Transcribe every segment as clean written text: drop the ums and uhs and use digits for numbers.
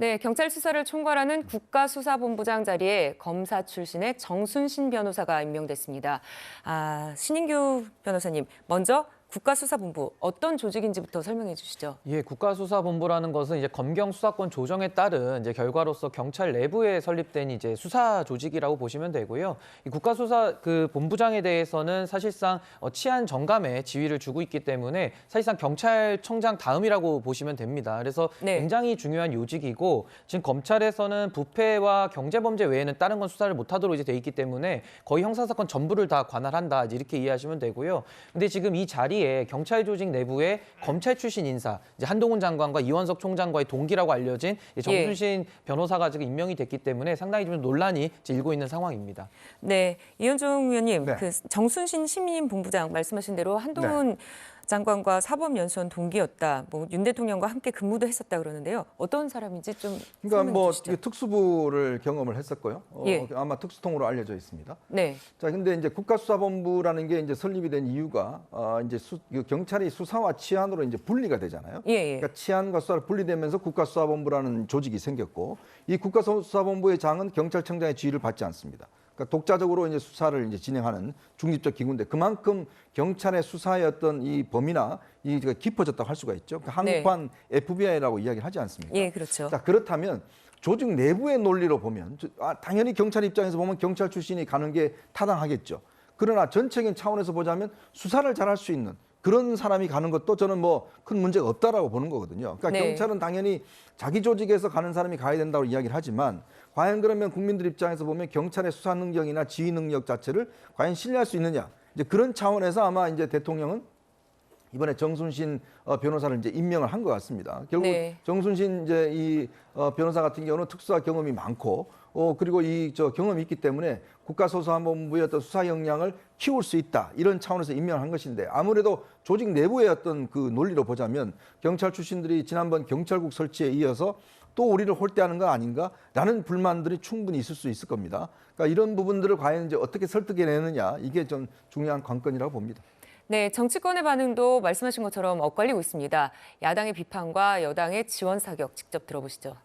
네, 경찰 수사를 총괄하는 국가수사본부장 자리에 검사 출신의 정순신 변호사가 임명됐습니다. 신인규 변호사님, 먼저 국가수사본부 어떤 조직인지부터 설명해 주시죠. 예, 국가수사본부라는 것은 이제 검경 수사권 조정에 따른 이제 결과로서 경찰 내부에 설립된 이제 수사 조직이라고 보시면 되고요. 이 국가수사 본부장에 대해서는 사실상 치안 정감에 지휘를 주고 있기 때문에 사실상 경찰청장 다음이라고 보시면 됩니다. 그래서 네. 굉장히 중요한 요직이고 지금 검찰에서는 부패와 경제범죄 외에는 다른 건 수사를 못하도록 이제 돼 있기 때문에 거의 형사사건 전부를 다 관할한다 이렇게 이해하시면 되고요. 근데 지금 이 자리에 경찰 조직 내부에 검찰 출신 인사, 이제 한동훈 장관과 이원석 총장과의 동기라고 알려진 정순신 변호사가 지금 임명이 됐기 때문에 상당히 좀 논란이 일고 있는 상황입니다. 네, 이현종 의원님, 네. 정순신 시민본부장 말씀하신 대로 한동훈 장관과 사법연수원 동기였다. 윤 대통령과 함께 근무도 했었다 그러는데요. 어떤 사람인지 좀 그러니까 설명해 주시죠. 특수부를 경험을 했었고요. 예. 아마 특수통으로 알려져 있습니다. 네. 자, 근데 이제 국가수사본부라는 게 이제 설립이 된 이유가 이제 경찰이 수사와 치안으로 이제 분리가 되잖아요. 예. 그러니까 치안과 수사를 분리되면서 국가수사본부라는 조직이 생겼고 이 국가수사본부의 장은 경찰청장의 지휘를 받지 않습니다. 그러니까 독자적으로 이제 수사를 이제 진행하는 중립적 기구인데 그만큼 경찰의 수사의 어떤 이 범위나 이 깊어졌다고 할 수가 있죠. 그러니까 한국판 FBI라고 이야기를 하지 않습니까? 예, 그렇죠. 자, 그렇다면 조직 내부의 논리로 보면 당연히 경찰 입장에서 보면 경찰 출신이 가는 게 타당하겠죠. 그러나 전체적인 차원에서 보자면 수사를 잘할 수 있는 그런 사람이 가는 것도 저는 뭐 큰 문제가 없다라고 보는 거거든요. 그러니까 네. 경찰은 당연히 자기 조직에서 가는 사람이 가야 된다고 이야기를 하지만 과연 그러면 국민들 입장에서 보면 경찰의 수사 능력이나 지휘 능력 자체를 과연 신뢰할 수 있느냐. 이제 그런 차원에서 아마 이제 대통령은 이번에 정순신 변호사를 이제 임명을 한 것 같습니다. 결국 네. 정순신 이제 이 변호사 같은 경우는 특수사 경험이 많고 그리고 이 경험이 있기 때문에 국가수사본부의 어떤 수사 역량을 키울 수 있다 이런 차원에서 임명을 한 것인데 아무래도 조직 내부의 어떤 그 논리로 보자면 경찰 출신들이 지난번 경찰국 설치에 이어서 또 우리를 홀대하는 거 아닌가라는 불만들이 충분히 있을 수 있을 겁니다. 그러니까 이런 부분들을 과연 이제 어떻게 설득해내느냐 이게 좀 중요한 관건이라고 봅니다. 네, 정치권의 반응도 말씀하신 것처럼 엇갈리고 있습니다. 야당의 비판과 여당의 지원 사격 직접 들어보시죠.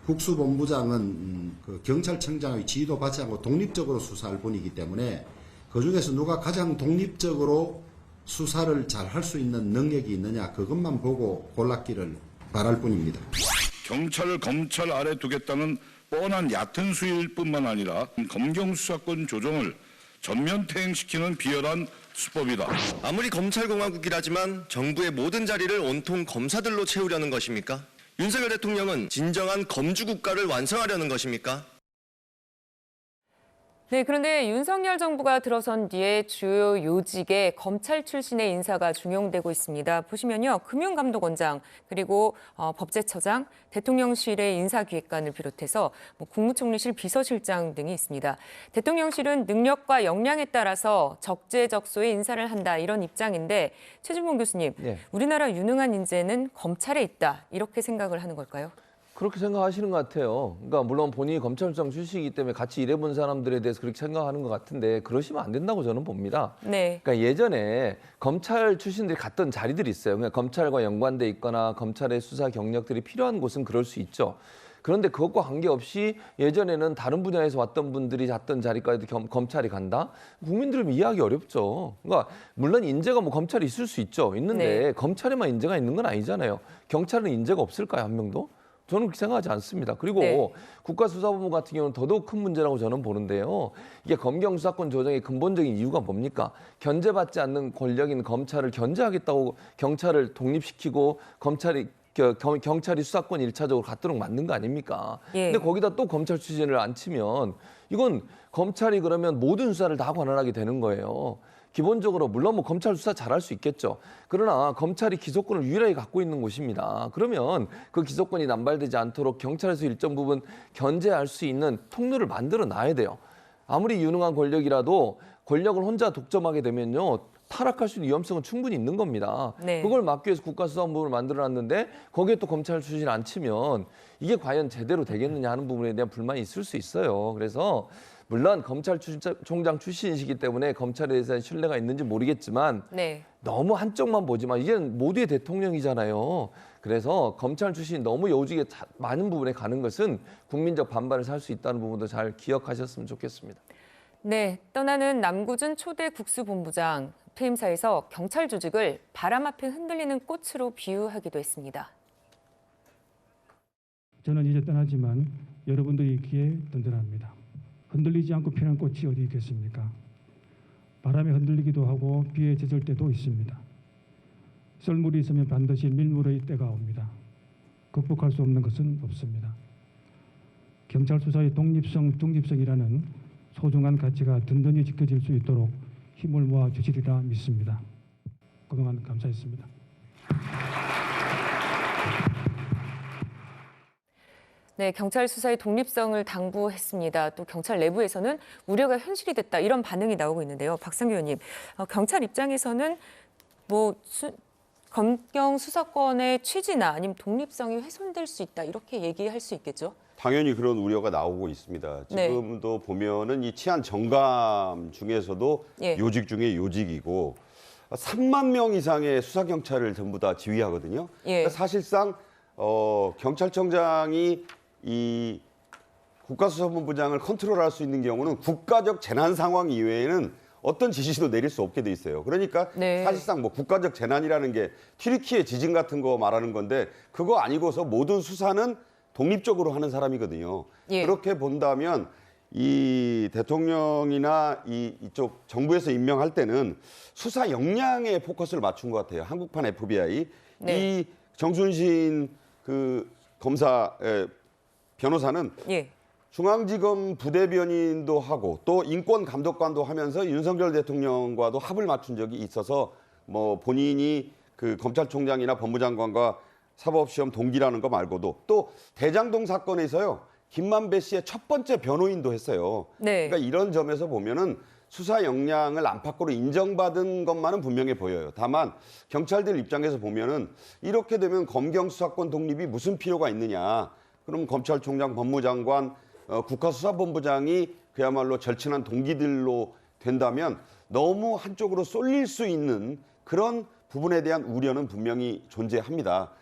국수본부장은 그 경찰청장의 지휘도 받지 않고 독립적으로 수사할 분이기 때문에 그중에서 누가 가장 독립적으로 수사를 잘 할 수 있는 능력이 있느냐 그것만 보고 골랐기를 바랄 뿐입니다. 경찰을 검찰 아래 두겠다는 뻔한 얕은 수일 뿐만 아니라 검경 수사권 조정을 전면 퇴행시키는 비열한 수법이다. 아무리 검찰공화국이라지만 정부의 모든 자리를 온통 검사들로 채우려는 것입니까? 윤석열 대통령은 진정한 검주국가를 완성하려는 것입니까? 네, 그런데 윤석열 정부가 들어선 뒤에 주요 요직에 검찰 출신의 인사가 중용되고 있습니다. 보시면요, 금융감독원장, 그리고 법제처장, 대통령실의 인사기획관을 비롯해서 국무총리실 비서실장 등이 있습니다. 대통령실은 능력과 역량에 따라서 적재적소에 인사를 한다 이런 입장인데 최준봉 교수님, 네. 우리나라 유능한 인재는 검찰에 있다 이렇게 생각을 하는 걸까요? 그렇게 생각하시는 것 같아요. 그러니까 물론 본인이 검찰청 출신이기 때문에 같이 일해본 사람들에 대해서 그렇게 생각하는 것 같은데 그러시면 안 된다고 저는 봅니다. 네. 그러니까 예전에 검찰 출신들이 갔던 자리들이 있어요. 그러니까 검찰과 연관돼 있거나 검찰의 수사 경력들이 필요한 곳은 그럴 수 있죠. 그런데 그것과 관계없이 예전에는 다른 분야에서 왔던 분들이 갔던 자리까지 검찰이 간다? 국민들은 이해하기 어렵죠. 그러니까 물론 인재가 검찰에 있을 수 있죠. 있는데 네. 검찰에만 인재가 있는 건 아니잖아요. 경찰은 인재가 없을까요, 한 명도? 저는 그렇게 생각하지 않습니다. 그리고 네. 국가수사본부 같은 경우는 더더욱 큰 문제라고 저는 보는데요. 이게 검경 수사권 조정의 근본적인 이유가 뭡니까? 견제받지 않는 권력인 검찰을 견제하겠다고 경찰을 독립시키고 경찰이 수사권 일차적으로 갖도록 만든 거 아닙니까? 예. 근데 거기다 또 검찰 출신을 앉히면 이건 검찰이 그러면 모든 수사를 다 관할하게 되는 거예요. 기본적으로 물론 검찰 수사 잘할 수 있겠죠. 그러나 검찰이 기소권을 유일하게 갖고 있는 곳입니다. 그러면 그 기소권이 남발되지 않도록 경찰에서 일정 부분 견제할 수 있는 통로를 만들어 놔야 돼요. 아무리 유능한 권력이라도 권력을 혼자 독점하게 되면요. 타락할 수 있는 위험성은 충분히 있는 겁니다. 네. 그걸 막기 위해서 국가수사본부를 만들어놨는데 거기에 또 검찰 출신을 안 치면 이게 과연 제대로 되겠느냐 하는 부분에 대한 불만이 있을 수 있어요. 그래서 물론 검찰총장 출신이시기 때문에 검찰에 대한 신뢰가 있는지 모르겠지만 네. 너무 한쪽만 보지만 이제는 모두의 대통령이잖아요. 그래서 검찰 출신이 너무 요직에 많은 부분에 가는 것은 국민적 반발을 살 수 있다는 부분도 잘 기억하셨으면 좋겠습니다. 네, 떠나는 남구준 초대 국수본부장 퇴임사에서 경찰 조직을 바람 앞에 흔들리는 꽃으로 비유하기도 했습니다. 저는 이제 떠나지만 여러분들이 귀에 든든합니다. 흔들리지 않고 피는 꽃이 어디 있겠습니까? 바람에 흔들리기도 하고 비에 젖을 때도 있습니다. 썰물이 있으면 반드시 밀물의 때가 옵니다. 극복할 수 없는 것은 없습니다. 경찰 수사의 독립성, 중립성이라는 소중한 가치가 든든히 지켜질 수 있도록 힘을 모아 주시리라 믿습니다. 그동안 감사했습니다. 네, 경찰 수사의 독립성을 당부했습니다. 또 경찰 내부에서는 우려가 현실이 됐다 이런 반응이 나오고 있는데요. 박상규 의원님, 경찰 입장에서는 검경 수사권의 취지나 아니면 독립성이 훼손될 수 있다 이렇게 얘기할 수 있겠죠? 당연히 그런 우려가 나오고 있습니다. 네. 지금도 보면은 이 치안 정감 중에서도 예. 요직 중에 요직이고 3만 명 이상의 수사 경찰을 전부 다 지휘하거든요. 예. 그러니까 사실상 경찰청장이 이 국가수사본부장을 컨트롤할 수 있는 경우는 국가적 재난 상황 이외에는 어떤 지시도 내릴 수 없게 돼 있어요. 그러니까 네. 사실상 뭐 국가적 재난이라는 게 튀르키예 지진 같은 거 말하는 건데 그거 아니고서 모든 수사는 독립적으로 하는 사람이거든요. 예. 그렇게 본다면 이 대통령이나 이쪽 정부에서 임명할 때는 수사 역량에 포커스를 맞춘 것 같아요. 한국판 FBI. 네. 이 정순신 그 변호사는 예. 중앙지검 부대변인도 하고 또 인권감독관도 하면서 윤석열 대통령과도 합을 맞춘 적이 있어서 뭐 본인이 그 검찰총장이나 법무장관과 사법시험 동기라는 거 말고도 또 대장동 사건에서요 김만배 씨의 첫 번째 변호인도 했어요. 네. 그러니까 이런 점에서 보면은 수사 역량을 안팎으로 인정받은 것만은 분명해 보여요. 다만 경찰들 입장에서 보면은 이렇게 되면 검경 수사권 독립이 무슨 필요가 있느냐? 그럼 검찰총장, 법무장관, 국가수사본부장이 그야말로 절친한 동기들로 된다면 너무 한쪽으로 쏠릴 수 있는 그런 부분에 대한 우려는 분명히 존재합니다.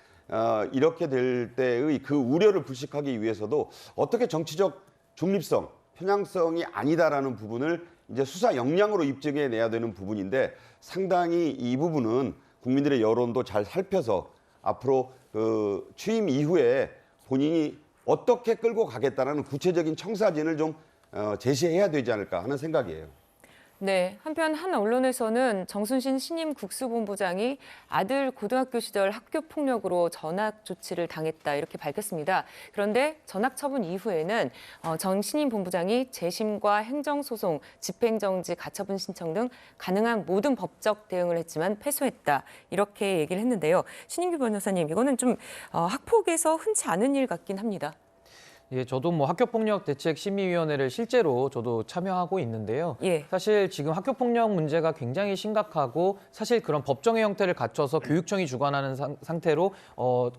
이렇게 될 때의 그 우려를 불식하기 위해서도 어떻게 정치적 중립성, 편향성이 아니다라는 부분을 이제 수사 역량으로 입증해내야 되는 부분인데 상당히 이 부분은 국민들의 여론도 잘 살펴서 앞으로 그 취임 이후에 본인이 어떻게 끌고 가겠다는 구체적인 청사진을 좀 제시해야 되지 않을까 하는 생각이에요. 네, 한편 한 언론에서는 정순신 신임 국수본부장이 아들 고등학교 시절 학교 폭력으로 전학 조치를 당했다 이렇게 밝혔습니다. 그런데 전학 처분 이후에는 정 신임 본부장이 재심과 행정소송, 집행정지, 가처분 신청 등 가능한 모든 법적 대응을 했지만 패소했다 이렇게 얘기를 했는데요. 신인규 변호사님, 이거는 좀 학폭에서 흔치 않은 일 같긴 합니다. 예, 저도 뭐 학교폭력 대책 심의위원회를 실제로 저도 참여하고 있는데요. 예. 사실 지금 학교폭력 문제가 굉장히 심각하고 사실 그런 법정의 형태를 갖춰서 교육청이 주관하는 상태로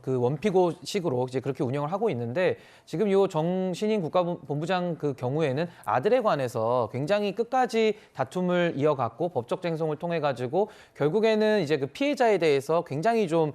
그 원피고식으로 이제 그렇게 운영을 하고 있는데 지금 요 정신인 국가본부장 그 경우에는 아들에 관해서 굉장히 끝까지 다툼을 이어갔고 법적 쟁송을 통해 가지고 결국에는 이제 그 피해자에 대해서 굉장히 좀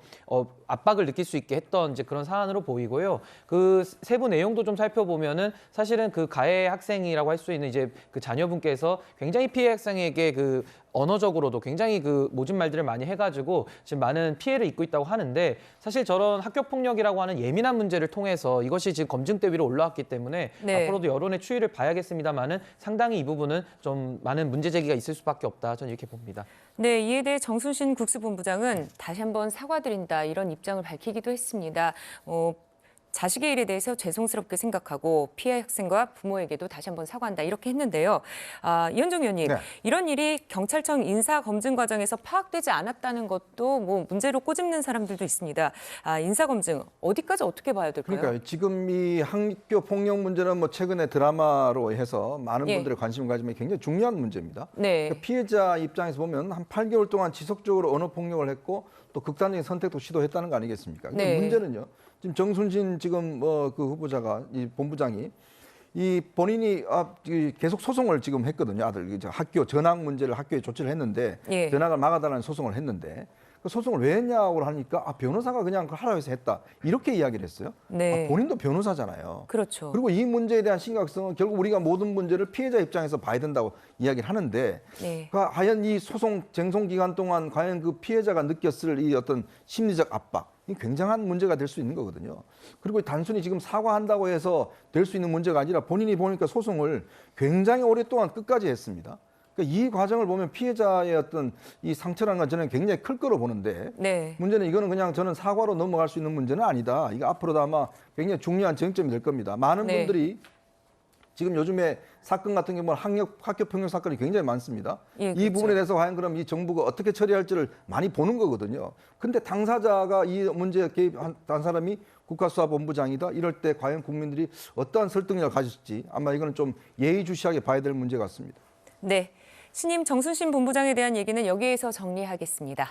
압박을 느낄 수 있게 했던 이제 그런 사안으로 보이고요. 그 세부 내용도 좀 살펴보면은 사실은 그 가해 학생이라고 할 수 있는 이제 그 자녀분께서 굉장히 피해 학생에게 그 언어적으로도 굉장히 그 모진 말들을 많이 해가지고 지금 많은 피해를 입고 있다고 하는데 사실 저런 학교폭력이라고 하는 예민한 문제를 통해서 이것이 지금 검증대 위로 올라왔기 때문에 네. 앞으로도 여론의 추이를 봐야겠습니다만은 상당히 이 부분은 좀 많은 문제 제기가 있을 수밖에 없다 저는 이렇게 봅니다. 네, 이에 대해 정순신 국수본부장은 다시 한번 사과드린다 이런 입장을 밝히기도 했습니다. 자식의 일에 대해서 죄송스럽게 생각하고 피해 학생과 부모에게도 다시 한번 사과한다 이렇게 했는데요. 이현정 의원님, 네. 이런 일이 경찰청 인사 검증 과정에서 파악되지 않았다는 것도 뭐 문제로 꼬집는 사람들도 있습니다. 인사 검증 어디까지 어떻게 봐야 될까요? 그러니까 지금 이 학교 폭력 문제는 뭐 최근에 드라마로 해서 많은 예. 분들의 관심을 가지면 굉장히 중요한 문제입니다. 네. 그러니까 피해자 입장에서 보면 한 8개월 동안 지속적으로 언어 폭력을 했고 또 극단적인 선택도 시도했다는 거 아니겠습니까? 근데 네. 문제는요. 지금 정순신 지금 그 후보자가 이 본부장이 이 본인이 계속 소송을 지금 했거든요. 아들 학교 전학 문제를 학교에 조치를 했는데 예. 전학을 막아달라는 소송을 했는데 그 소송을 왜 했냐고 하니까 변호사가 그냥 그 하라고 해서 했다. 이렇게 이야기를 했어요. 네. 본인도 변호사잖아요. 그렇죠. 그리고 이 문제에 대한 심각성은 결국 우리가 모든 문제를 피해자 입장에서 봐야 된다고 이야기를 하는데 네. 과연 이 소송 쟁송 기간 동안 과연 그 피해자가 느꼈을 이 어떤 심리적 압박, 이 굉장한 문제가 될 수 있는 거거든요. 그리고 단순히 지금 사과한다고 해서 될 수 있는 문제가 아니라 본인이 보니까 소송을 굉장히 오랫동안 끝까지 했습니다. 그러니까 이 과정을 보면 피해자의 어떤 이 상처라는 건 저는 굉장히 클 거로 보는데 네. 문제는 이거는 그냥 저는 사과로 넘어갈 수 있는 문제는 아니다. 이거 앞으로도 아마 굉장히 중요한 쟁점이 될 겁니다. 많은 네. 분들이 지금 요즘에 사건 같은 경우는 학교 폭력 사건이 굉장히 많습니다. 예, 이 그렇죠. 부분에 대해서 과연 그럼 이 정부가 어떻게 처리할지를 많이 보는 거거든요. 근데 당사자가 이 문제에 개입한 사람이 국가수사본부장이다. 이럴 때 과연 국민들이 어떠한 설득력을 가질지 아마 이거는 좀 예의주시하게 봐야 될 문제 같습니다. 네. 신임 정순신 본부장에 대한 얘기는 여기에서 정리하겠습니다.